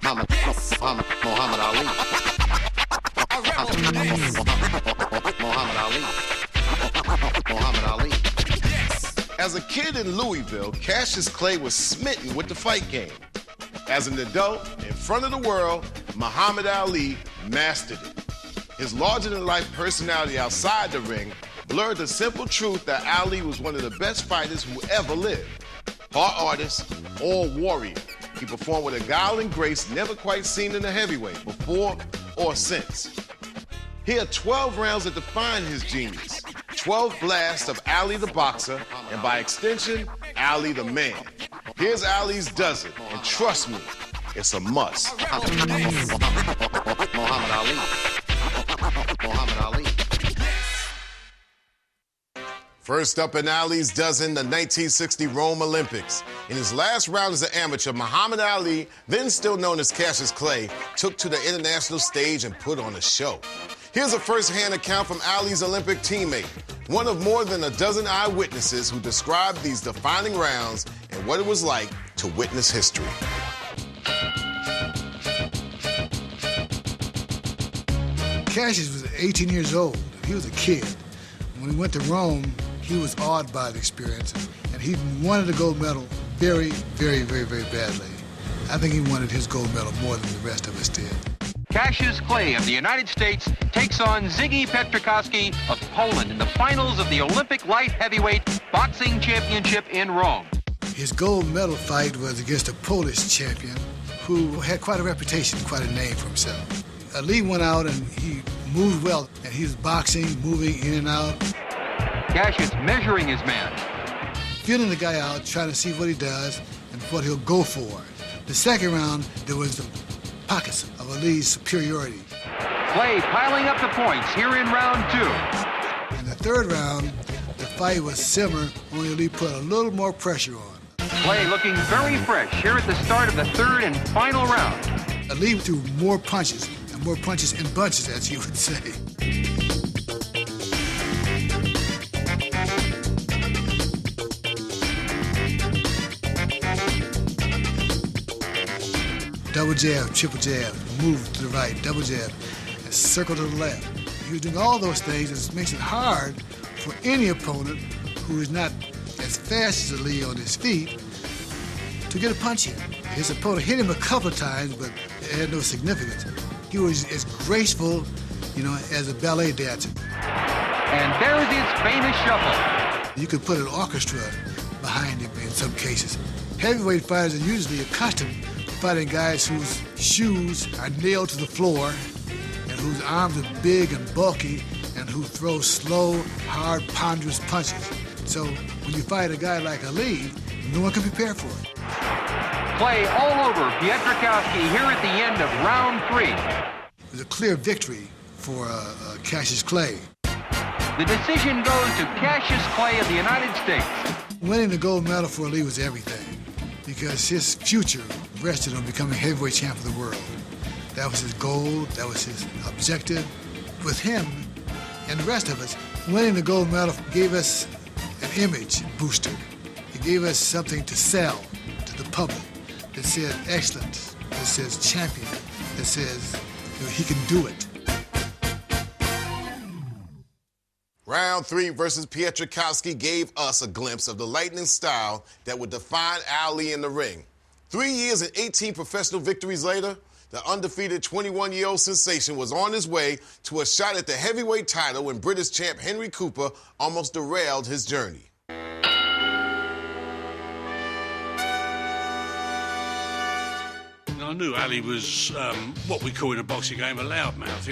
Muhammad Ali. Muhammad Ali. As a kid in Louisville, Cassius Clay was smitten with the fight game. As an adult, in front of the world, Muhammad Ali mastered it. His larger-than-life personality outside the ring blurred the simple truth that Ali was one of the best fighters who ever lived. Part artist or warrior, he performed with a guile and grace never quite seen in a heavyweight before or since. Here are 12 rounds that define his genius. 12 blasts of Ali the boxer, and by extension, Ali the man. Here's Ali's dozen, and trust me, it's a must. Muhammad Ali. Muhammad Ali. First up in Ali's dozen, the 1960 Rome Olympics. In his last round as an amateur, Muhammad Ali, then still known as Cassius Clay, took to the international stage and put on a show. Here's a first-hand account from Ali's Olympic teammate, one of more than a dozen eyewitnesses who described these defining rounds and what it was like to witness history. Cassius was 18 years old. He was a kid. When he went to Rome, he was awed by the experience, and he wanted a gold medal very, very, very, very badly. I think he wanted his gold medal more than the rest of us did. Cassius Clay of the United States takes on Ziggy Petrikowski of Poland in the finals of the Olympic Light Heavyweight Boxing Championship in Rome. His gold medal fight was against a Polish champion who had quite a reputation, quite a name for himself. Ali went out and he moved well, and he was boxing, moving in and out. Cassius measuring his man. Feeling the guy out, trying to see what he does and what he'll go for. The second round, there was the pockets of Ali's superiority. Clay piling up the points here in round two. In the third round, the fight was similar, only Ali put a little more pressure on. Clay looking very fresh here at the start of the third and final round. Ali threw more punches, and more punches in bunches, as you would say. Double jab, triple jab, move to the right, double jab, and circle to the left. He was doing all those things, and it makes it hard for any opponent who is not as fast as Ali on his feet to get a punch in. His opponent hit him a couple of times, but it had no significance. He was as graceful, as a ballet dancer. And there's his famous shuffle. You could put an orchestra behind him in some cases. Heavyweight fighters are usually accustomed to fighting guys whose shoes are nailed to the floor and whose arms are big and bulky and who throw slow, hard, ponderous punches. So when you fight a guy like Ali, no one can prepare for it. Clay all over Petrikowski here at the end of round three. It was a clear victory for Cassius Clay. The decision goes to Cassius Clay of the United States. Winning the gold medal for Ali was everything because his future rested on becoming heavyweight champion of the world. That was his goal, that was his objective. With him and the rest of us, winning the gold medal gave us an image booster. It gave us something to sell to the public that said excellence, that says champion, that says he can do it. Round three versus Petrikowski gave us a glimpse of the lightning style that would define Ali in the ring. 3 years and 18 professional victories later, the undefeated 21-year-old sensation was on his way to a shot at the heavyweight title when British champ Henry Cooper almost derailed his journey. I knew Ali was what we call in a boxing game a loudmouth.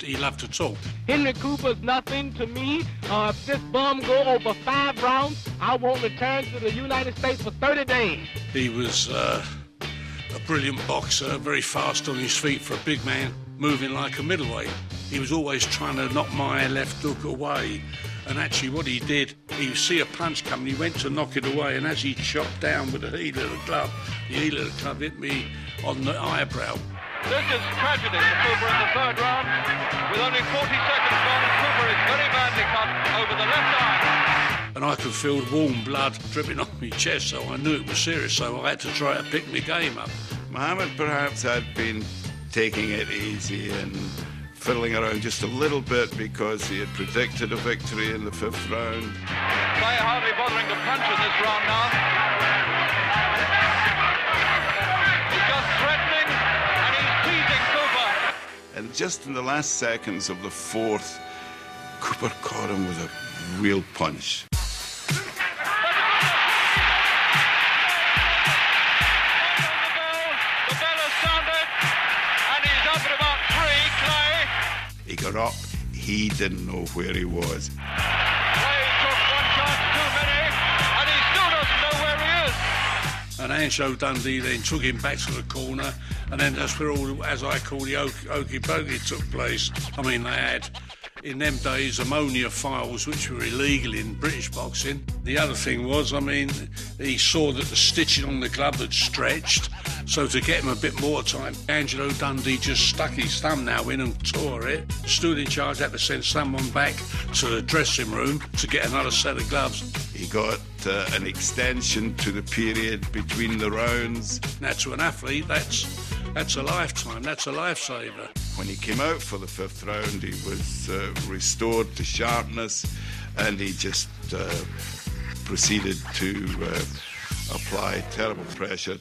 He loved to talk. Henry Cooper's nothing to me. If this bum go over 5 rounds, I won't return to the United States for 30 days. He was a brilliant boxer, very fast on his feet for a big man, moving like a middleweight. He was always trying to knock my left hook away. And actually what he did, he'd see a punch coming, he went to knock it away, and as he chopped down with the heel of the club hit me on the eyebrow. This is tragedy for Cooper in the third round. With only 40 seconds gone, Cooper is very badly cut over the left eye. And I could feel warm blood dripping off my chest, so I knew it was serious, so I had to try to pick my game up. Muhammad perhaps had been taking it easy and fiddling around just a little bit because he had predicted a victory in the 5th round. Clay hardly bothering to punch in this round now. He's just threatening and he's teasing Cooper. And just in the last seconds of the 4th, Cooper caught him with a real punch. He got up, he didn't know where he was. Clay took one chance too many, and he still doesn't know where he is. And Anjo Dundee then took him back to the corner, and then that's where all, as I call the okey pokey took place. I mean, they had, in them days, ammonia files, which were illegal in British boxing. The other thing was, I mean, he saw that the stitching on the glove had stretched, so to get him a bit more time, Angelo Dundee just stuck his thumbnail in and tore it. Stood in charge, had to send someone back to the dressing room to get another set of gloves. He got an extension to the period between the rounds. Now, to an athlete, that's a lifetime, that's a lifesaver. When he came out for the 5th round, he was restored to sharpness, and he just proceeded to apply terrible pressure.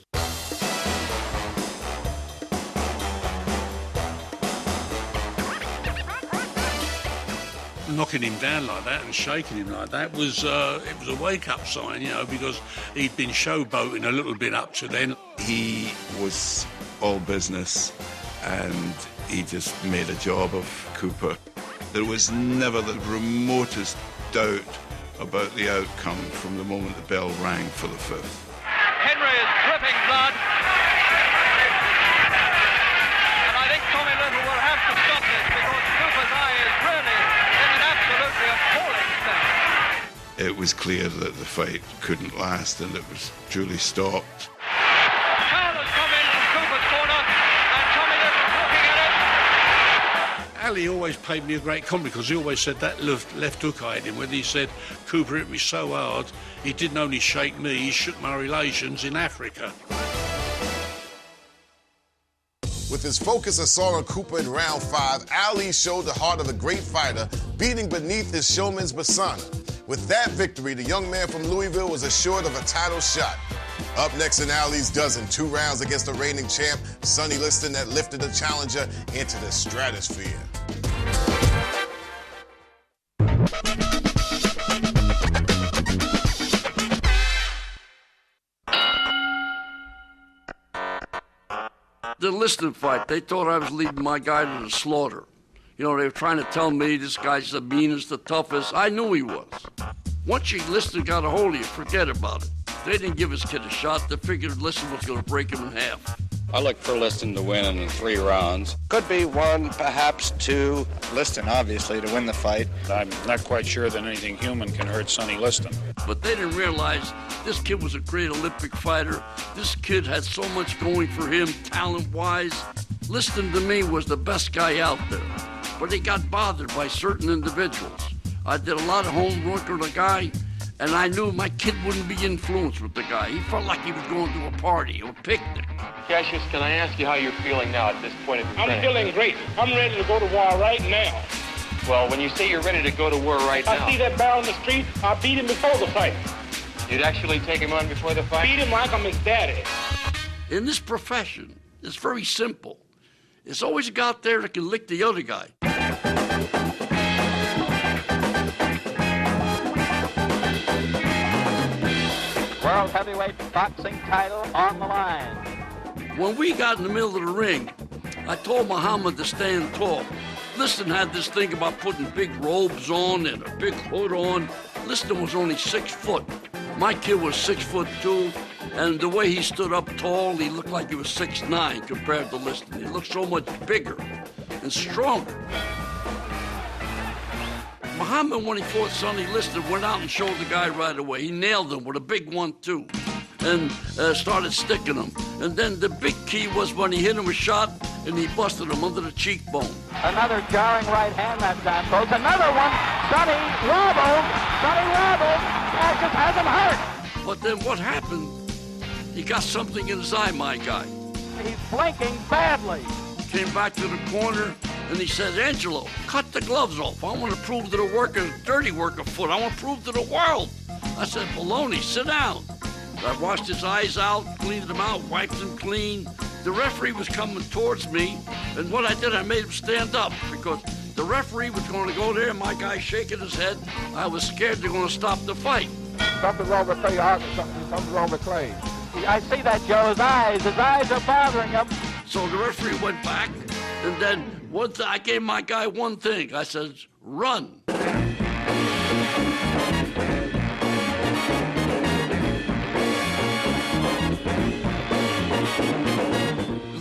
Knocking him down like that and shaking him like that was it was a wake-up sign, you know, because he'd been showboating a little bit up to then. He was all business, and he just made a job of Cooper. There was never the remotest doubt about the outcome from the moment the bell rang for the 5th. Henry is dripping blood. And I think Tommy Little will have to stop this because Cooper's eye is really in an absolutely appalling state. It was clear that the fight couldn't last, and it was truly stopped. Ali always paid me a great compliment because he always said that left hook I had him when he said Cooper hit me so hard he didn't only shake me, he shook my relations in Africa. With his focus assault on Cooper in round 5, Ali showed the heart of the great fighter, beating beneath his showman's persona. With that victory, the young man from Louisville was assured of a title shot. Up next in Ali's dozen, 2 rounds against the reigning champ, Sonny Liston, that lifted the challenger into the stratosphere. The Liston fight, they thought I was leading my guy to the slaughter. You know, they were trying to tell me this guy's the meanest, the toughest. I knew he was. Once Liston got a hold of you, forget about it. They didn't give his kid a shot. They figured Liston was going to break him in half. I look for Liston to win in 3 rounds. Could be 1, perhaps 2. Liston, obviously, to win the fight. I'm not quite sure that anything human can hurt Sonny Liston. But they didn't realize this kid was a great Olympic fighter. This kid had so much going for him, talent-wise. Liston, to me, was the best guy out there. But he got bothered by certain individuals. I did a lot of homework on the guy, and I knew my kid wouldn't be influenced with the guy. He felt like he was going to a party or a picnic. Cassius, can I ask you how you're feeling now at this point of your training? I'm feeling great. I'm ready to go to war right now. Well, when you say you're ready to go to war right now... I see that barrel in the street, I'll beat him before the fight. You'd actually take him on before the fight? Beat him like I'm his daddy. In this profession, it's very simple. It's always a guy out there that can lick the other guy. World heavyweight boxing title on the line. When we got in the middle of the ring, I told Muhammad to stand tall. Liston had this thing about putting big robes on and a big hood on. Liston was only 6 foot. My kid was 6'2", and the way he stood up tall, he looked like he was 6'9" compared to Liston. He looked so much bigger and stronger. Muhammad, when he fought Sonny Liston, went out and showed the guy right away. He nailed him with a big 1-2 and started sticking him. And then the big key was when he hit him a shot and he busted him under the cheekbone. Another jarring right hand that time, folks. Another one. Sonny wobbled. Cassius has him hurt. But then what happened? He got something in his eye, my guy. He's blinking badly. Came back to the corner, and he says, Angelo, cut the gloves off. I want to prove to the worker, dirty worker foot. I want to prove to the world. I said, baloney, sit down. I washed his eyes out, cleaned them out, wiped them clean. The referee was coming towards me, and what I did, I made him stand up because the referee was going to go there, and my guy shaking his head. I was scared they're going to stop the fight. Something's wrong with Clay Hart, something's wrong with Clay. I see that, Joe. His eyes are bothering him. So the referee went back, and then I gave my guy one thing. I said, run.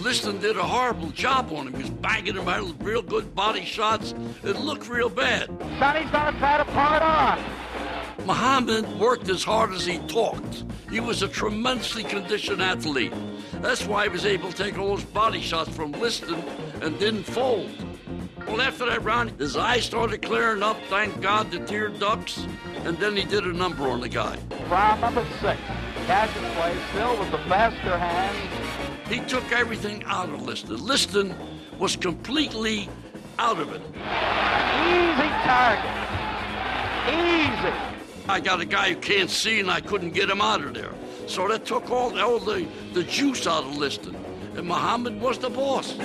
Liston did a horrible job on him. He was banging him out with real good body shots. It looked real bad. Sonny's going to try to pull it off. Muhammad worked as hard as he talked. He was a tremendously conditioned athlete. That's why he was able to take all those body shots from Liston and didn't fold. Well, after that round, his eyes started clearing up, thank God, the tear ducts, and then he did a number on the guy. Round number 6. Cassius Clay still with the faster hand. He took everything out of Liston. Liston was completely out of it. Easy target. Easy. I got a guy who can't see, and I couldn't get him out of there. So that took all the juice out of Liston. And Muhammad was the boss.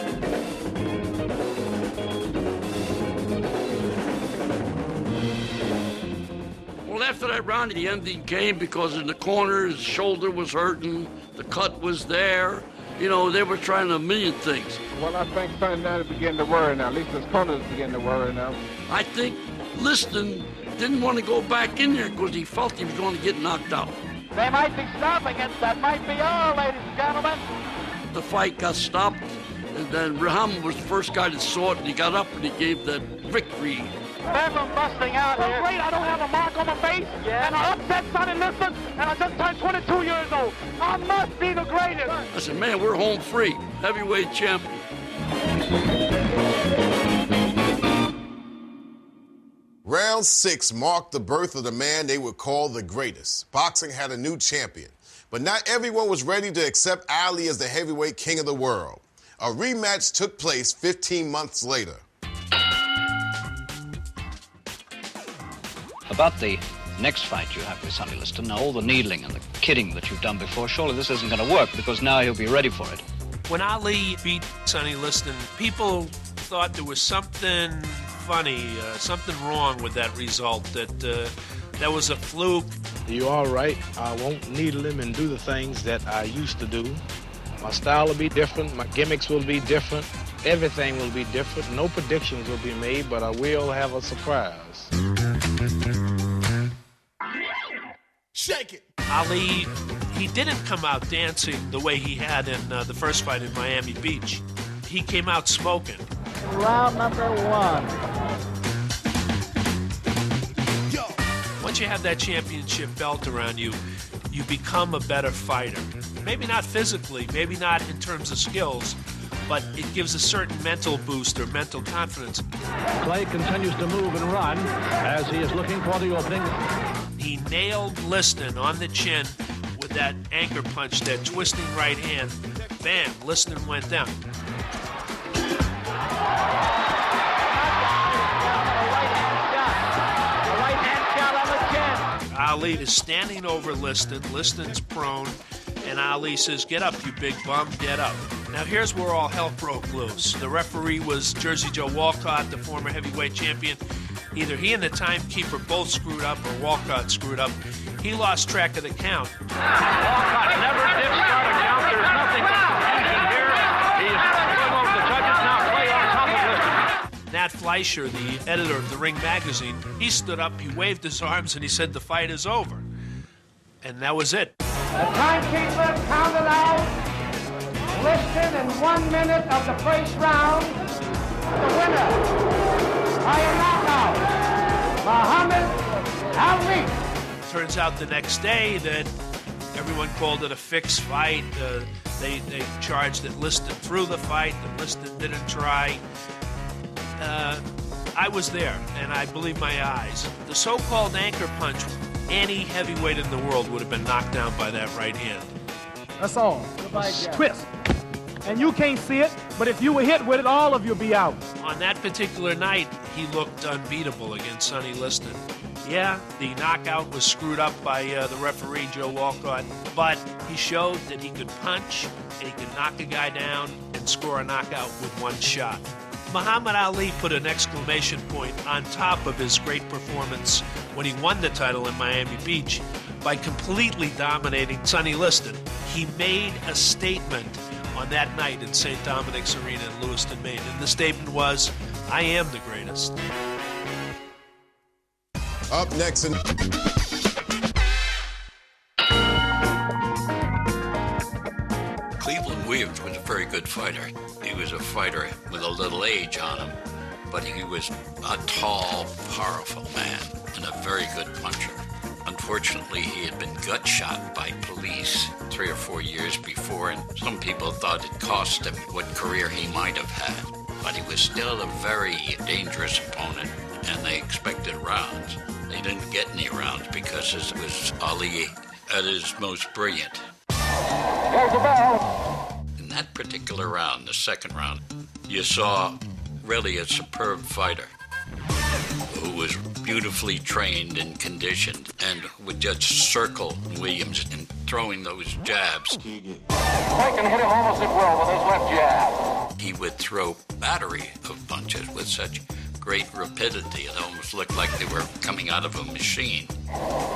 Well, after that round, the ending came because in the corner, his shoulder was hurting, the cut was there. You know, they were trying a million things. Well, I think Sonny now is beginning to worry now. At least his corner is beginning to worry now. I think Liston didn't want to go back in there because he felt he was going to get knocked out. They might be stopping it. That might be all, ladies and gentlemen. The fight got stopped, and then Muhammad was the first guy that saw it, and he got up and he gave that victory. Bedlam busting out here. Great, I don't have a mark on my face, and I upset Sonny Liston, and I just turned 22 years old. I must be the greatest. I said, man, we're home free, heavyweight champion. Round 6 marked the birth of the man they would call the greatest. Boxing had a new champion, but not everyone was ready to accept Ali as the heavyweight king of the world. A rematch took place 15 months later. About the next fight you have with Sonny Liston, now all the needling and the kidding that you've done before, surely this isn't going to work because now he'll be ready for it. When Ali beat Sonny Liston, people thought there was something funny, something wrong with that result, that was a fluke. You are right. I won't needle him and do the things that I used to do. My style will be different. My gimmicks will be different. Everything will be different. No predictions will be made, but I will have a surprise. Shake it! Ali, he didn't come out dancing the way he had in the first fight in Miami Beach. He came out smoking. Round number 1. Once you have that championship belt around you, you become a better fighter. Maybe not physically, maybe not in terms of skills, but it gives a certain mental boost or mental confidence. Clay continues to move and run as he is looking for the opening. He nailed Liston on the chin with that anchor punch, that twisting right hand. Bam, Liston went down. Ali is standing over Liston. Liston's prone, and Ali says, "Get up, you big bum, get up." Now here's where all hell broke loose. The referee was Jersey Joe Walcott, the former heavyweight champion. Either he and the timekeeper both screwed up or Walcott screwed up. He lost track of the count. Walcott never did start a count. There's nothing but confusion here. He's going over the judges now. Clay on top of Liston. Nat Fleischer, the editor of the Ring magazine, he stood up, he waved his arms, and he said the fight is over. And that was it. The timekeeper counted out Liston in 1 minute of the first round. The winner by a knockout, Muhammad Ali. Turns out the next day that everyone called it a fixed fight. They charged that Liston threw the fight, that Liston didn't try. I was there, and I believe my eyes. The so-called anchor punch, any heavyweight in the world would have been knocked down by that right hand. That's all. Goodbye, Jeff. Twist. and you can't see it, but if you were hit with it, all of you'll be out. On that particular night, he looked unbeatable against Sonny Liston. Yeah, the knockout was screwed up by the referee, Joe Walcott, but he showed that he could punch and he could knock a guy down and score a knockout with one shot. Muhammad Ali put an exclamation point on top of his great performance when he won the title in Miami Beach by completely dominating Sonny Liston. He made a statement on that night in St. Dominic's Arena in Lewiston, Maine, and the statement was, "I am the greatest." Up next in Cleveland Williams was a very good fighter. He was a fighter with a little age on him, but he was a tall, powerful man and a very good puncher. Unfortunately, he had been gut shot by police 3 or 4 years before, and some people thought it cost him what career he might have had. But he was still a very dangerous opponent, and they expected rounds. They didn't get any rounds because it was Ali at his most brilliant. Here's the bell. In that particular round, the second round, you saw really a superb fighter who was beautifully trained and conditioned and would just circle Williams and throwing those jabs. They can hit him almost at will with his left jab. He would throw a battery of punches with such great rapidity. It almost looked like they were coming out of a machine.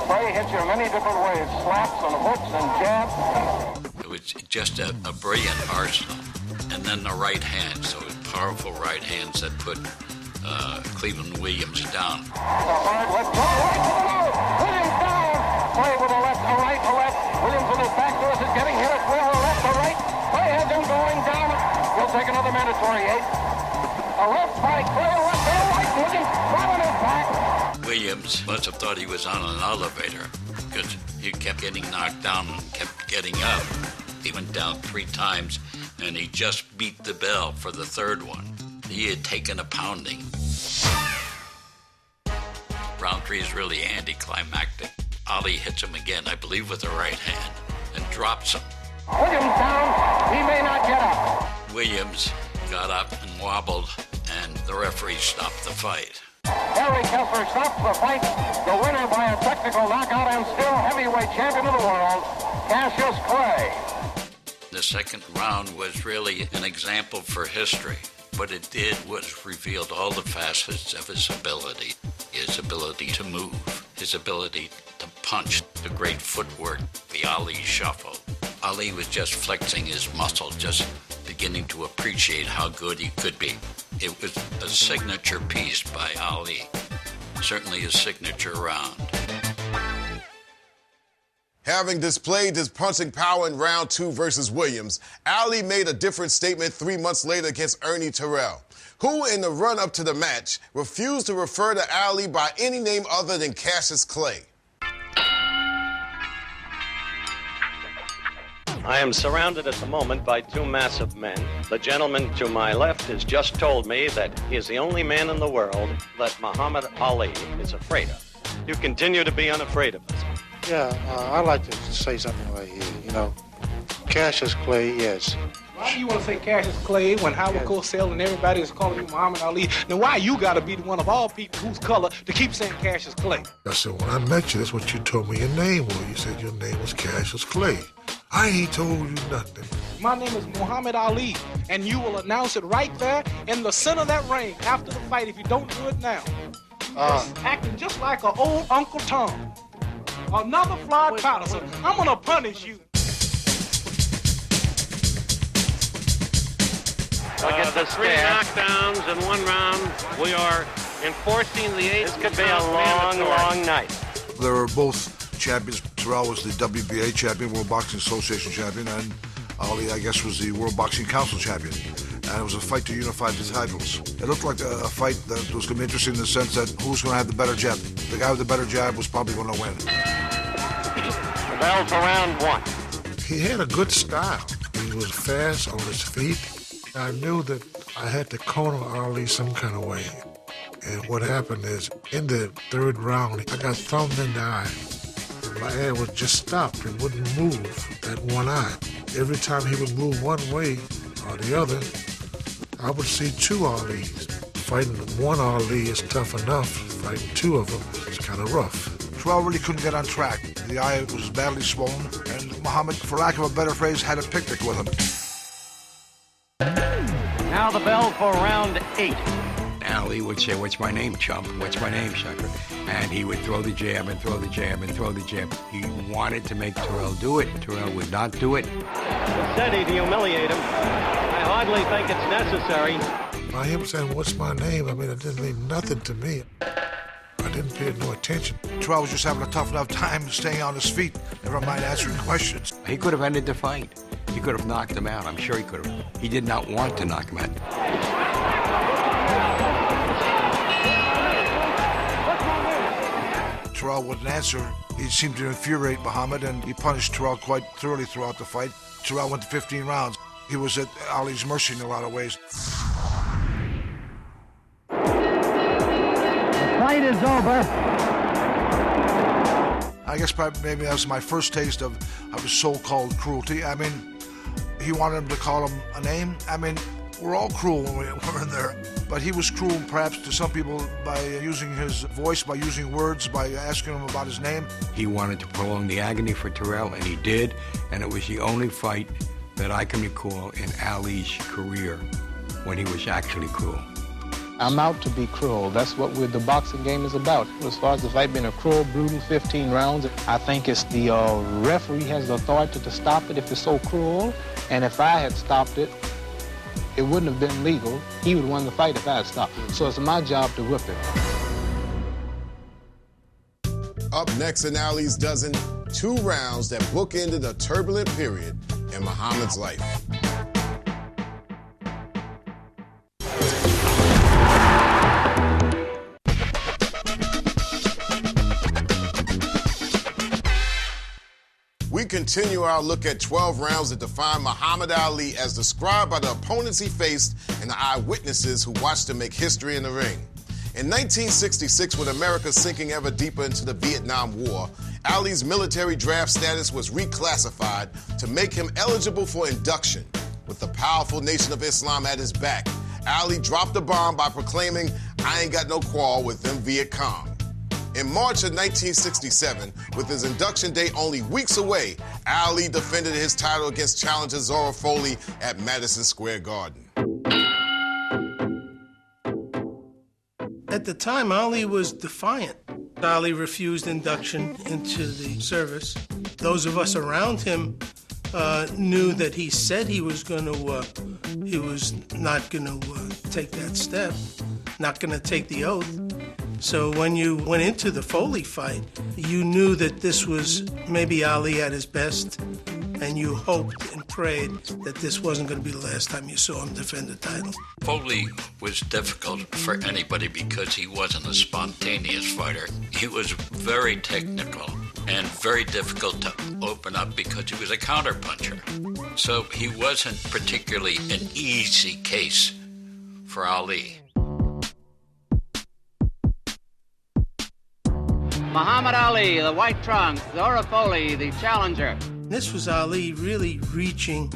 Clay hits you many different ways, slaps and hooks and jabs. It was just a brilliant arsenal. And then the right hand, so it was powerful right hands that put Cleveland Williams down. The hard left, Williams down. Clay with a left, a right, a left. Williams with his back to us is getting hit at will, a left, a right. Clay has him going down. He'll take another mandatory 8. A left by Clay, a left, a right. Williams throwing his back. Williams must have thought he was on an elevator because he kept getting knocked down and kept getting up. He went down 3 times and he just beat the bell for the third one. He had taken a pounding. Round 3 is really anticlimactic. Ali hits him again, I believe with the right hand, and drops him. Williams down. He may not get up. Williams got up and wobbled, and the referee stopped the fight. Harry Kessler stops the fight. The winner by a technical knockout and still heavyweight champion of the world, Cassius Clay. The second round was really an example for history. What it did was revealed all the facets of his ability to move, his ability to punch, the great footwork, the Ali shuffle. Ali was just flexing his muscle, just beginning to appreciate how good he could be. It was a signature piece by Ali, certainly a signature round. Having displayed his punching power in round 2 versus Williams, Ali made a different statement 3 months later against Ernie Terrell, who in the run-up to the match refused to refer to Ali by any name other than Cassius Clay. I am surrounded at the moment by 2 massive men. The gentleman to my left has just told me that he is the only man in the world that Muhammad Ali is afraid of. You continue to be unafraid of us. Yeah, I'd like to say something right here. You know, Cassius Clay, yes. Why do you want to say Cassius Clay when Howard Cosell and everybody is calling you Muhammad Ali? Then why you got to be the one of all people whose color to keep saying Cassius Clay? I said, when I met you, that's what you told me your name was. You said your name was Cassius Clay. I ain't told you nothing. My name is Muhammad Ali, and you will announce it right there in the center of that ring after the fight if you don't do it now. Acting just like an old Uncle Tom. Another flawed powder, so I'm going to punish you. Look at the 3 knockdowns in 1 round. We are enforcing the 8. This could be a long, long night. They were both champions. Terrell was the WBA champion, World Boxing Association champion, and Ali, I guess, was the World Boxing Council champion. And it was a fight to unify the titles. It looked like a fight that was going to be interesting in the sense that who's going to have the better jab. The guy with the better jab was probably going to win. The bell for round 1. He had a good style. He was fast on his feet. I knew that I had to corner Ali some kind of way. And what happened is, in the 3rd round, I got thumbed in the eye. My eye was just stopped and wouldn't move that one eye. Every time he would move one way, or the other, I would see two Alis. Fighting one Ali is tough enough. Fighting two of them is kind of rough. Terrell really couldn't get on track. The eye was badly swollen, and Muhammad, for lack of a better phrase, had a picnic with him. Now the bell for round 8. Ali would say, "What's my name, chump? What's my name, sucker?" And he would throw the jab and throw the jab and throw the jab. He wanted to make Terrell do it. Terrell would not do it. Steady to humiliate him. I hardly think it's necessary. By him saying, "What's my name?" I mean, it didn't mean nothing to me. I didn't pay no attention. Terrell was just having a tough enough time staying on his feet, never mind answering questions. He could have ended the fight. He could have knocked him out. I'm sure he could have. He did not want to knock him out. Terrell wouldn't answer. He seemed to infuriate Muhammad, and he punished Terrell quite thoroughly throughout the fight. Terrell went to 15 rounds. He was at Ali's mercy in a lot of ways. The fight is over. I guess maybe that was my first taste of his so-called cruelty. I mean, he wanted him to call him a name. I mean, we're all cruel when we're in there. But he was cruel perhaps to some people by using his voice, by using words, by asking him about his name. He wanted to prolong the agony for Terrell, and he did. And it was the only fight that I can recall in Ali's career when he was actually cruel. I'm out to be cruel. That's what the boxing game is about. As far as the fight being a cruel, brutal 15 rounds, I think it's the referee has the authority to stop it if it's so cruel. And if I had stopped it, it wouldn't have been legal. He would have won the fight if I had stopped it. So it's my job to whip it. Up next in Ali's dozen, 2 rounds that bookended a turbulent period in Muhammad's life. We continue our look at 12 rounds that define Muhammad Ali as described by the opponents he faced and the eyewitnesses who watched him make history in the ring. In 1966, with America sinking ever deeper into the Vietnam War, Ali's military draft status was reclassified to make him eligible for induction. With the powerful Nation of Islam at his back, Ali dropped the bomb by proclaiming, "I ain't got no quarrel with them Viet Cong." In March of 1967, with his induction date only weeks away, Ali defended his title against challenger Zora Folley at Madison Square Garden. At the time, Ali was defiant. Ali refused induction into the service. Those of us around him knew that he said he was not going to take that step, not going to take the oath. So when you went into the Folley fight, you knew that this was maybe Ali at his best, and you hoped and prayed that this wasn't going to be the last time you saw him defend the title. Folley was difficult for anybody because he wasn't a spontaneous fighter. He was very technical and very difficult to open up because he was a counterpuncher. So he wasn't particularly an easy case for Ali. Muhammad Ali, the white trunks, Zora Folley, the challenger. This was Ali really reaching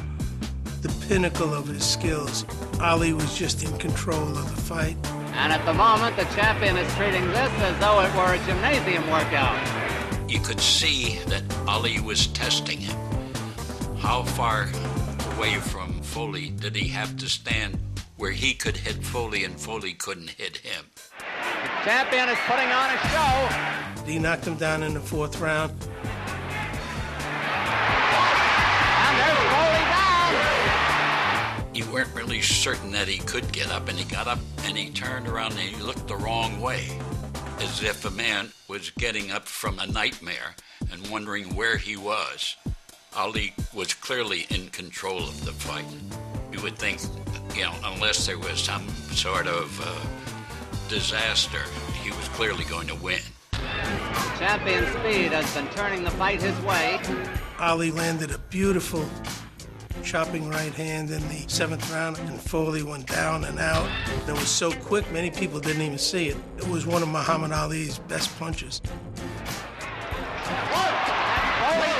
the pinnacle of his skills. Ali was just in control of the fight. And at the moment, the champion is treating this as though it were a gymnasium workout. You could see that Ali was testing him. How far away from Folley did he have to stand where he could hit Folley and Folley couldn't hit him? The champion is putting on a show. He knocked him down in the 4th round. And there's Folley down. You weren't really certain that he could get up, and he got up and he turned around and he looked the wrong way, as if a man was getting up from a nightmare and wondering where he was. Ali was clearly in control of the fight. You would think, unless there was some sort of disaster, he was clearly going to win. Champion Speed has been turning the fight his way. Ali landed a beautiful chopping right hand in the 7th round, and Folley went down and out. It was so quick, many people didn't even see it. It was one of Muhammad Ali's best punches. Folley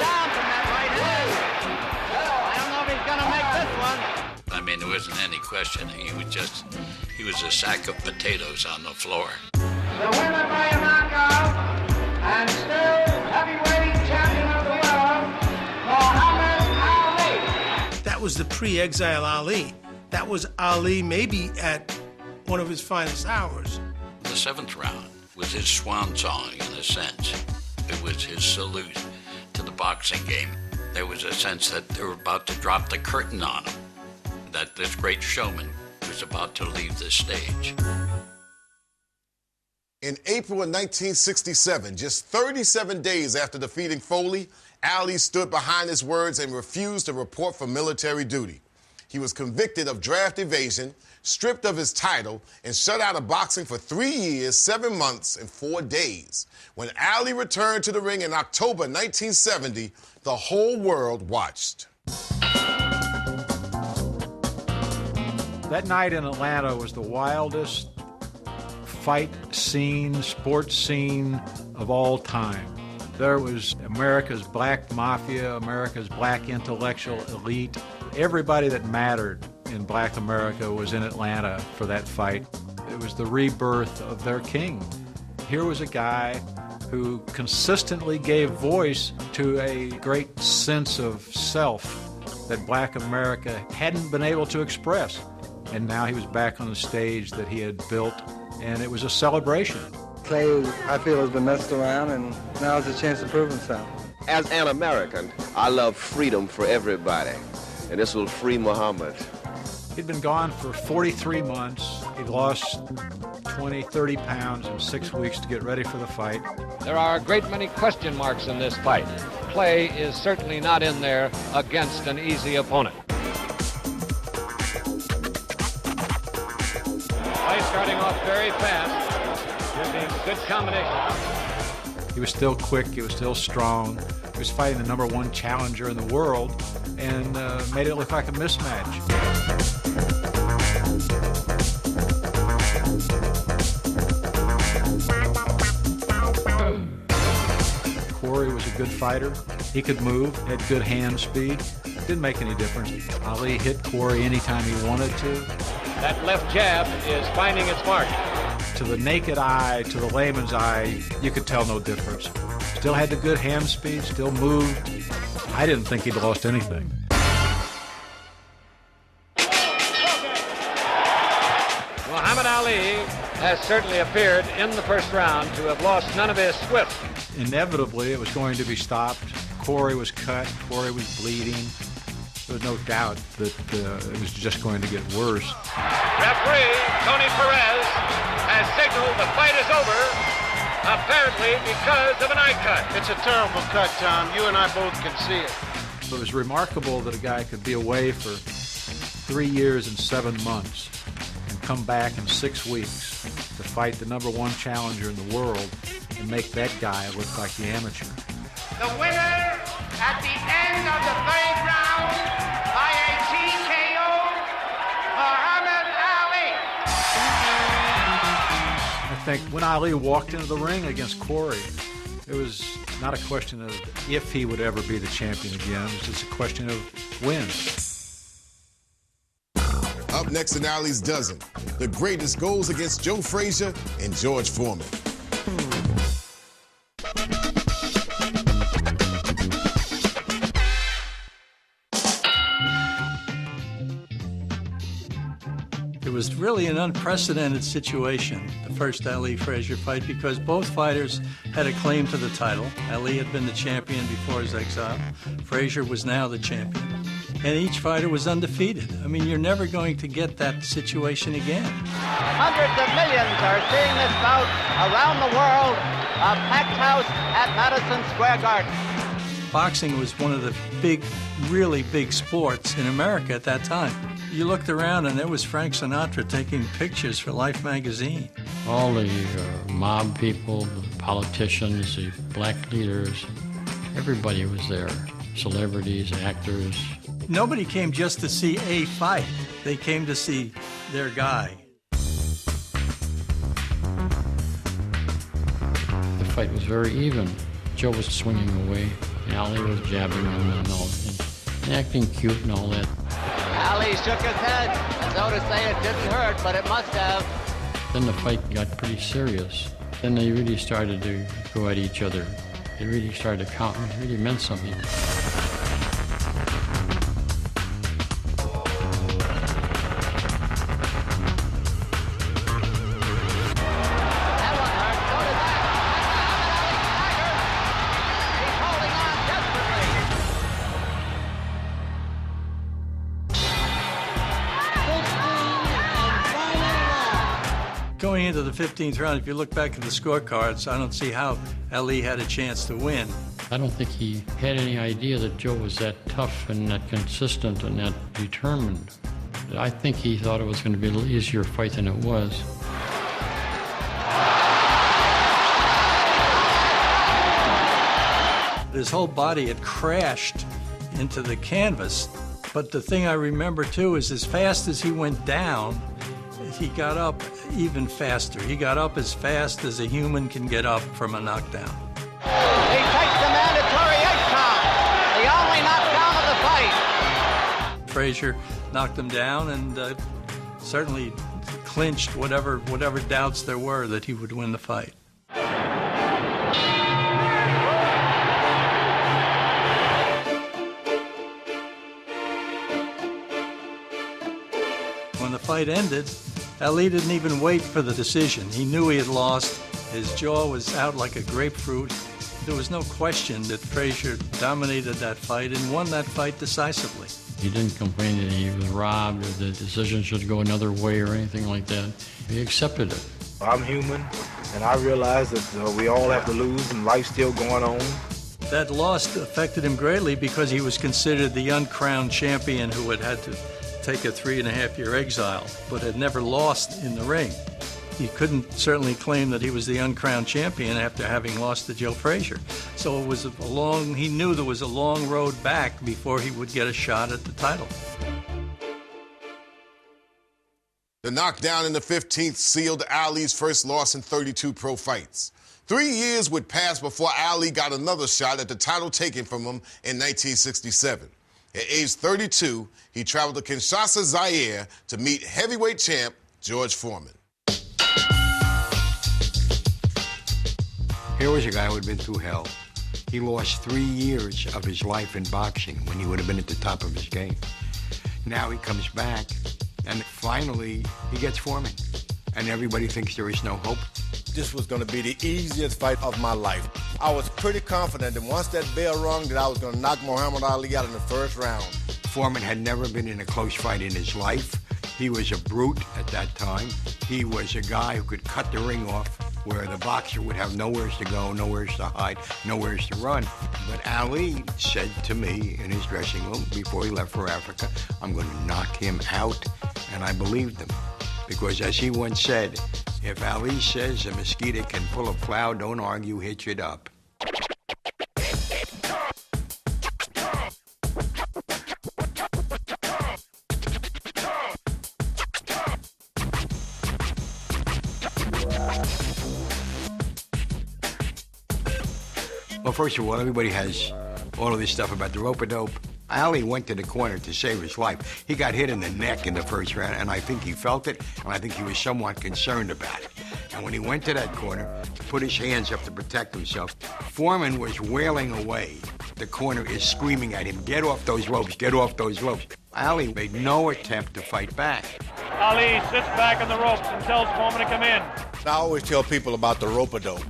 down from that right hand. I don't know if he's going to make this one. I mean, it wasn't any question. He was a sack of potatoes on the floor. The winner by a knockout and still heavyweight champion of the world, Muhammad Ali. That was the pre-exile Ali. That was Ali maybe at one of his finest hours. The 7th round was his swan song, in a sense. It was his salute to the boxing game. There was a sense that they were about to drop the curtain on him, that this great showman was about to leave the stage. In April of 1967, just 37 days after defeating Folley, Ali stood behind his words and refused to report for military duty. He was convicted of draft evasion, stripped of his title, and shut out of boxing for 3 years, 7 months, and 4 days. When Ali returned to the ring in October 1970, the whole world watched. That night in Atlanta was the wildest fight scene, sports scene of all time. There was America's black mafia, America's black intellectual elite. Everybody that mattered in black America was in Atlanta for that fight. It was the rebirth of their king. Here was a guy who consistently gave voice to a great sense of self that black America hadn't been able to express. And now he was back on the stage that he had built, and it was a celebration. Clay, I feel, has been messed around, and now is a chance to prove himself. As an American, I love freedom for everybody, and this will free Muhammad. He'd been gone for 43 months. He'd lost 20, 30 pounds in 6 weeks to get ready for the fight. There are a great many question marks in this fight. Clay is certainly not in there against an easy opponent. Clay starting off very fast, using good combination. He was still quick, he was still strong. He was fighting the #1 challenger in the world and made it look like a mismatch. Quarry was a good fighter. He could move, had good hand speed. Didn't make any difference. Ali hit Quarry anytime he wanted to. That left jab is finding its mark. To the naked eye, to the layman's eye, you could tell no difference. Still had the good hand speed, still moved. I didn't think he'd lost anything. Muhammad Ali has certainly appeared in the first round to have lost none of his swift. Inevitably, it was going to be stopped. Quarry was cut. Quarry was bleeding. There was no doubt that it was just going to get worse. Referee Tony Perez has signaled the fight is over, apparently because of an eye cut. It's a terrible cut, Tom. You and I both can see it. It was remarkable that a guy could be away for 3 years and 7 months and come back in 6 weeks to fight the #1 challenger in the world and make that guy look like the amateur. The winner at the end of the 3rd round by a TKO, Muhammad Ali. I think when Ali walked into the ring against Quarry, it was not a question of if he would ever be the champion again. It was just a question of when. Up next in Ali's Dozen, the greatest goals against Joe Frazier and George Foreman. It was really an unprecedented situation, the first Ali-Frazier fight, because both fighters had a claim to the title. Ali had been the champion before his exile. Frazier was now the champion. And each fighter was undefeated. I mean, you're never going to get that situation again. Hundreds of millions are seeing this bout around the world, a packed house at Madison Square Garden. Boxing was one of the big, really big sports in America at that time. You looked around and there was Frank Sinatra taking pictures for Life magazine. All the mob people, the politicians, the black leaders, everybody was there. Celebrities, actors. Nobody came just to see a fight. They came to see their guy. The fight was very even. Joe was swinging away, and Ali was jabbing him and acting cute and all that. Ali shook his head as though to say it didn't hurt, but it must have. Then the fight got pretty serious. Then they really started to go at each other. It really started to count. It really meant something. Going into the 15th round, if you look back at the scorecards, I don't see how Ali had a chance to win. I don't think he had any idea that Joe was that tough and that consistent and that determined. I think he thought it was going to be a little easier fight than it was. His whole body had crashed into the canvas. But the thing I remember, too, is as fast as he went down, he got up even faster. He got up as fast as a human can get up from a knockdown. He takes the mandatory 8 count, the only knockdown of the fight. Frazier knocked him down and certainly clinched whatever doubts there were that he would win the fight. When the fight ended, Ali didn't even wait for the decision. He knew he had lost. His jaw was out like a grapefruit. There was no question that Frazier dominated that fight and won that fight decisively. He didn't complain that he was robbed or the decision should go another way or anything like that. He accepted it. I'm human, and I realize that we all have to lose and life's still going on. That loss affected him greatly because he was considered the uncrowned champion who had to take a 3.5-year exile, but had never lost in the ring. He couldn't certainly claim that he was the uncrowned champion after having lost to Joe Frazier. So it was he knew there was a long road back before he would get a shot at the title. The knockdown in the 15th sealed Ali's first loss in 32 pro fights. 3 years would pass before Ali got another shot at the title taken from him in 1967. At age 32, he traveled to Kinshasa, Zaire, to meet heavyweight champ George Foreman. Here was a guy who had been through hell. He lost 3 years of his life in boxing when he would have been at the top of his game. Now he comes back, and finally he gets Foreman. And everybody thinks there is no hope. This was going to be the easiest fight of my life. I was pretty confident that once that bell rung that I was going to knock Muhammad Ali out in the first round. Foreman had never been in a close fight in his life. He was a brute at that time. He was a guy who could cut the ring off where the boxer would have nowheres to go, nowheres to hide, nowheres to run. But Ali said to me in his dressing room before he left for Africa, I'm going to knock him out. And I believed him. Because as he once said, if Ali says a mosquito can pull a plow, don't argue, hitch it up. Well, first of all, everybody has all of this stuff about the rope-a-dope. Ali went to the corner to save his life. He got hit in the neck in the first round, and I think he felt it, and I think he was somewhat concerned about it. And when he went to that corner, put his hands up to protect himself, Foreman was wailing away. The corner is screaming at him, get off those ropes, get off those ropes. Ali made no attempt to fight back. Ali sits back on the ropes and tells Foreman to come in. I always tell people about the rope-a-dope.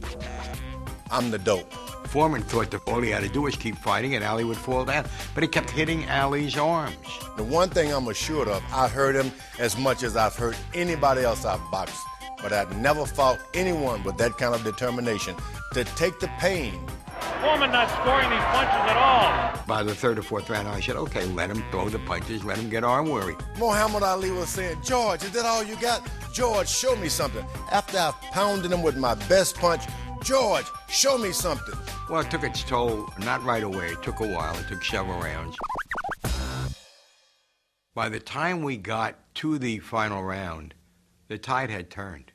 I'm the dope. Foreman thought that all he had to do was keep fighting and Ali would fall down. But he kept hitting Ali's arms. The one thing I'm assured of, I hurt him as much as I've hurt anybody else I've boxed. But I've never fought anyone with that kind of determination to take the pain. Foreman not scoring these punches at all. By the third or fourth round, I said, okay, let him throw the punches, let him get arm weary. Muhammad Ali was saying, George, is that all you got? George, show me something. After I pounded him with my best punch, George, show me something. Well, it took its toll, not right away. It took a while. It took several rounds. By the time we got to the final round, the tide had turned.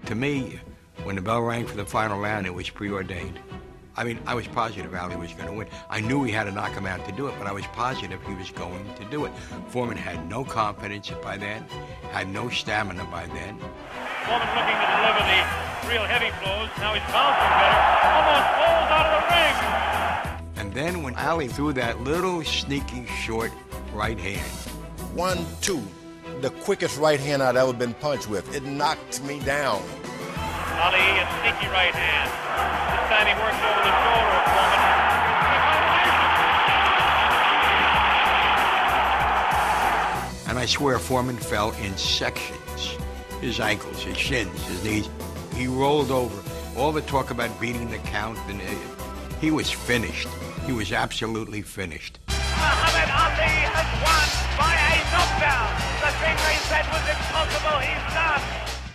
To me, when the bell rang for the final round, it was preordained. I mean, I was positive Ali was going to win. I knew he had to knock him out to do it, but I was positive he was going to do it. Foreman had no confidence by then, had no stamina by then. Foreman looking to deliver the real heavy blows. Now he's bouncing better. Almost falls out of the ring. And then when Ali threw that little sneaky short right hand. 1, 2. The quickest right hand I'd ever been punched with. It knocked me down. Ali, a sneaky right hand. This time he works over the shoulder of Foreman. And I swear Foreman fell in sections. His ankles, his shins, his knees. He rolled over. All the talk about beating the count, and he was finished. He was absolutely finished. Muhammad Ali has won by a knockdown. The thing they said was impossible, he's done.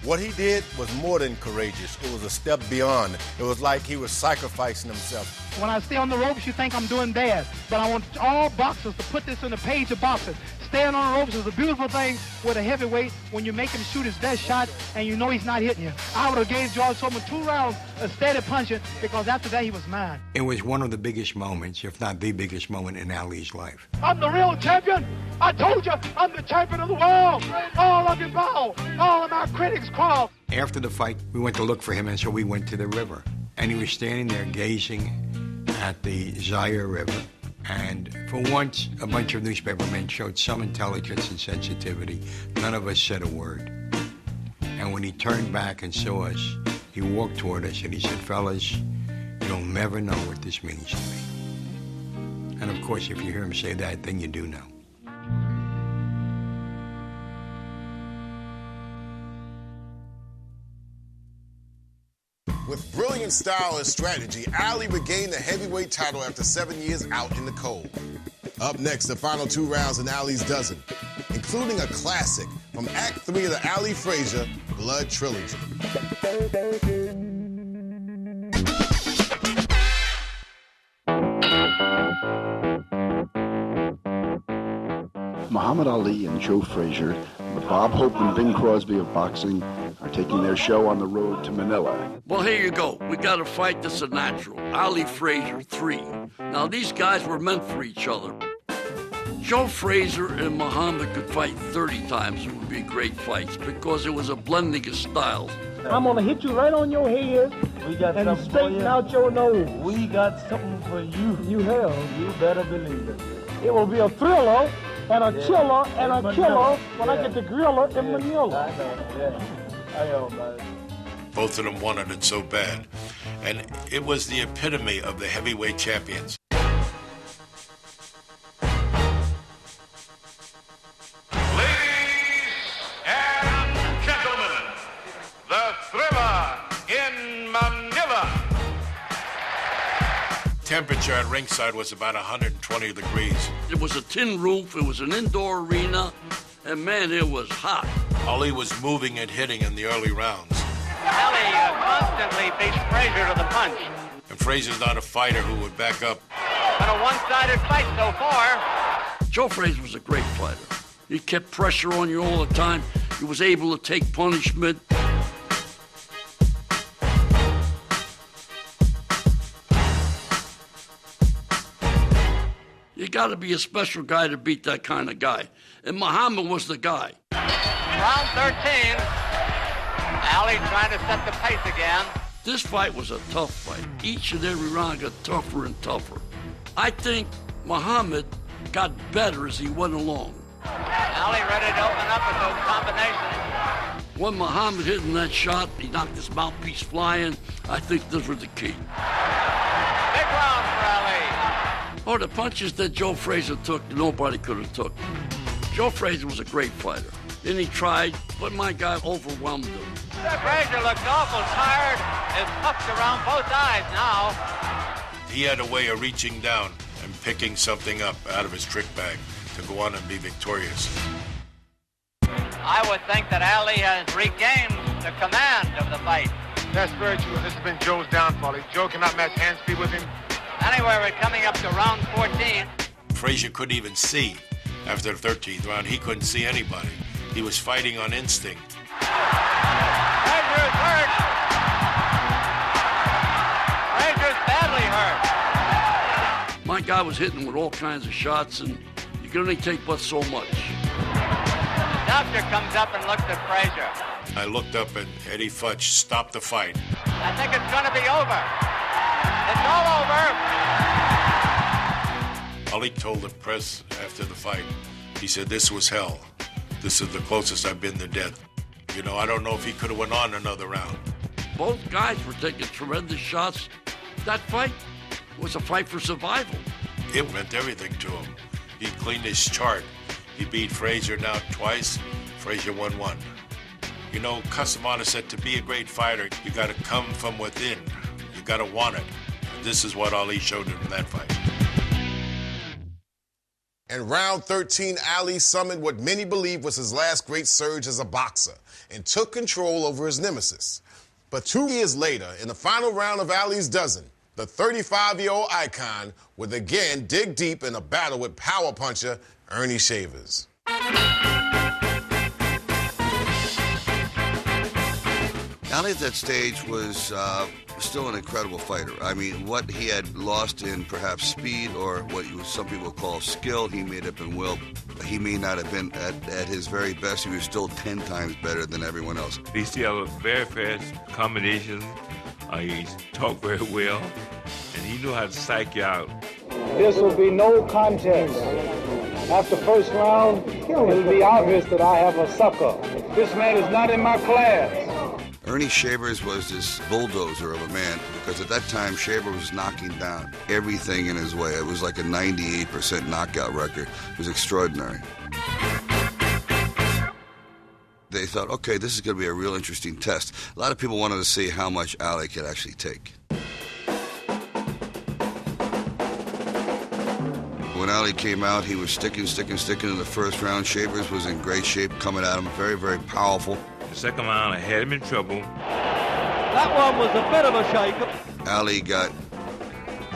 What he did was more than courageous. It was a step beyond. It was like he was sacrificing himself. When I stay on the ropes, you think I'm doing bad. But I want all boxers to put this in the page of boxing. Staying on the ropes is a beautiful thing with a heavyweight when you make him shoot his best shot and you know he's not hitting you. I would have gave George Foreman 2 rounds of steady punching because after that he was mine. It was one of the biggest moments, if not the biggest moment in Ali's life. I'm the real champion. I told you, I'm the champion of the world. All of you bow. All of my critics crawl. After the fight, we went to look for him, and so we went to the river. And he was standing there gazing at the Zaire River. And for once, a bunch of newspapermen showed some intelligence and sensitivity. None of us said a word. And when he turned back and saw us, he walked toward us and he said, "Fellas, you'll never know what this means to me." And of course, if you hear him say that, then you do know. With brilliant style and strategy, Ali regained the heavyweight title after 7 years out in the cold. Up next, the final 2 rounds in Ali's dozen, including a classic from Act 3 of the Ali Frazier Blood Trilogy. Muhammad Ali and Joe Frazier, the Bob Hope and Bing Crosby of boxing, are taking their show on the road to Manila. Well, here you go. We got a fight that's a natural. Ali Frazier 3. Now, these guys were meant for each other. Joe Frazier and Muhammad could fight 30 times. It would be great fights because it was a blending of styles. I'm going to hit you right on your head and straighten out your nose. We got something for you. You have. You better believe it. It will be a thriller and a chiller and a killer when I get the griller in Manila. I know, yeah. I know, man. Both of them wanted it so bad. And it was the epitome of the heavyweight champions. Ladies and gentlemen, the Thrilla in Manila. Temperature at ringside was about 120 degrees. It was a tin roof. It was an indoor arena. And, man, it was hot. Ali was moving and hitting in the early rounds. Ali constantly beats Frazier to the punch. And Frazier's not a fighter who would back up. Been a one-sided fight so far. Joe Frazier was a great fighter. He kept pressure on you all the time. He was able to take punishment. You got to be a special guy to beat that kind of guy. And Muhammad was the guy. Round 13. Ali trying to set the pace again. This fight was a tough fight. Each and every round got tougher and tougher. I think Muhammad got better as he went along. Ali ready to open up with those combinations. When Muhammad hit in that shot, he knocked his mouthpiece flying. I think this was the key. Big round for Ali. Oh, the punches that Joe Frazier took, nobody could have took. Joe Frazier was a great fighter. Then he tried, but my guy overwhelmed him. Frazier looked awful tired. Is puffed around both eyes now. He had a way of reaching down and picking something up out of his trick bag to go on and be victorious. I would think that Ali has regained the command of the fight. That's very true. This has been Joe's downfall. Joe cannot match hand speed with him. Anyway, we're coming up to round 14. Frazier couldn't even see. After the 13th round, he couldn't see anybody. He was fighting on instinct. Frazier's hurt. Frazier's badly really hurt. My guy was hitting with all kinds of shots, and you can only take but so much. The doctor comes up and looks at Frazier. I looked up and Eddie Futch stopped the fight. I think it's going to be over. It's all over. Ali told the press after the fight, he said, this was hell. This is the closest I've been to death. You know, I don't know if he could have went on another round. Both guys were taking tremendous shots. That fight was a fight for survival. It meant everything to him. He cleaned his chart. He beat Frazier now twice. Frazier won one. You know, Cusimano said to be a great fighter, you got to come from within. You got to want it. This is what Ali showed him in that fight. In round 13, Ali summoned what many believe was his last great surge as a boxer and took control over his nemesis. But 2 years later, in the final round of Ali's dozen, the 35-year-old icon would again dig deep in a battle with power puncher Ernie Shavers. Ali at that stage was still an incredible fighter. I mean, what he had lost in perhaps speed or what some people call skill, he made up in will. He may not have been at his very best. He was still 10 times better than everyone else. He still had very fast combinations. He talked very well, and he knew how to psych you out. This will be no contest. After first round, it'll be obvious that I have a sucker. This man is not in my class. Ernie Shavers was this bulldozer of a man because at that time Shaver was knocking down everything in his way. It was like a 98% knockout record. It was extraordinary. They thought, okay, this is going to be a real interesting test. A lot of people wanted to see how much Ali could actually take. When Ali came out, he was sticking in the first round. Shavers was in great shape, coming at him, very, very powerful. The second round, I had him in trouble. That one was a bit of a shake-up. Ali got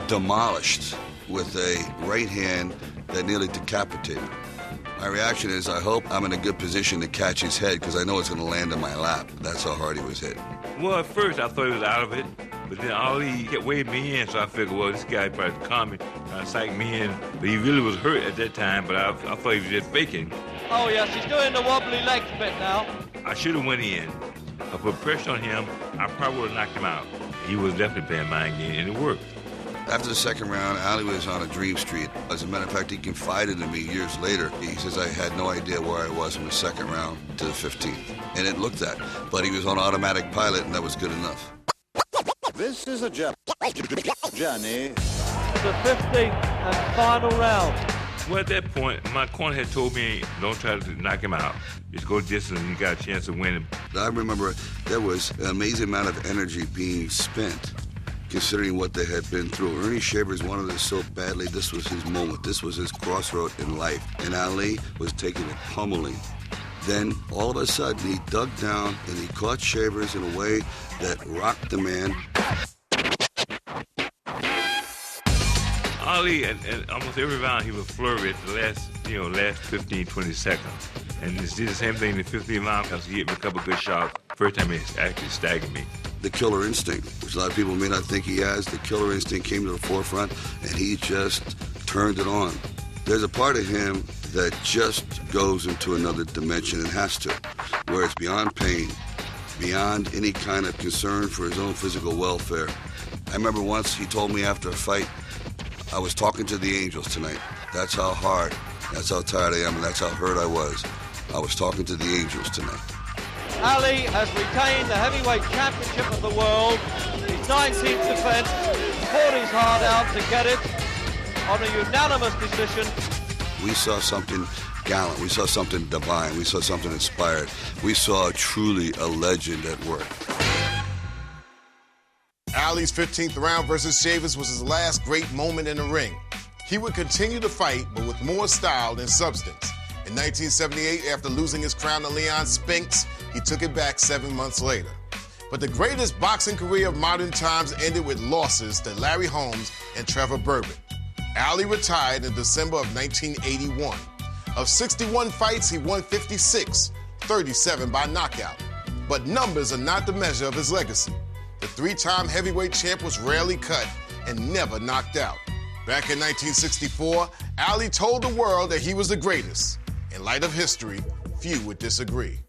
demolished with a right hand that nearly decapitated him. My reaction is, I hope I'm in a good position to catch his head because I know it's going to land in my lap. That's how hard he was hit. Well, at first, I thought he was out of it. But then Ali kept waving me in, so I figured, well, this guy probably caught me, trying to psych me in. But he really was hurt at that time, but I thought he was just faking. Oh, yes, he's doing the wobbly legs bit now. I should have went in. I put pressure on him, I probably would have knocked him out. He was definitely playing mind game, and it worked. After the second round, Ali was on a dream street. As a matter of fact, he confided in me years later. He says, I had no idea where I was from the second round to the 15th. And it looked that. But he was on automatic pilot, and that was good enough. This is a journey. The 15th and final round. Well, at that point, my corner had told me, don't try to knock him out. Just go distance and you got a chance of winning. I remember there was an amazing amount of energy being spent, considering what they had been through. Ernie Shavers wanted this so badly. This was his moment. This was his crossroad in life. And Ali was taking a pummeling. Then, all of a sudden, he dug down and he caught Shavers in a way that rocked the man. Ali, and almost every round, he would flurry at the last 15, 20 seconds. And he did the same thing in the 15th round because he hit me a couple good shots. First time he actually staggered me. The killer instinct, which a lot of people may not think he has, the killer instinct came to the forefront, and he just turned it on. There's a part of him that just goes into another dimension and has to, where it's beyond pain, beyond any kind of concern for his own physical welfare. I remember once he told me after a fight, I was talking to the angels tonight. That's how hard, that's how tired I am, and that's how hurt I was. I was talking to the angels tonight. Ali has retained the heavyweight championship of the world. His 19th defense, fought his heart out to get it on a unanimous decision. We saw something gallant. We saw something divine. We saw something inspired. We saw truly a legend at work. Ali's 15th round versus Shavers was his last great moment in the ring. He would continue to fight, but with more style than substance. In 1978, after losing his crown to Leon Spinks, he took it back 7 months later. But the greatest boxing career of modern times ended with losses to Larry Holmes and Trevor Bourbon. Ali retired in December of 1981. Of 61 fights, he won 56, 37 by knockout. But numbers are not the measure of his legacy. The three-time heavyweight champ was rarely cut, and never knocked out. Back in 1964, Ali told the world that he was the greatest. In light of history, few would disagree.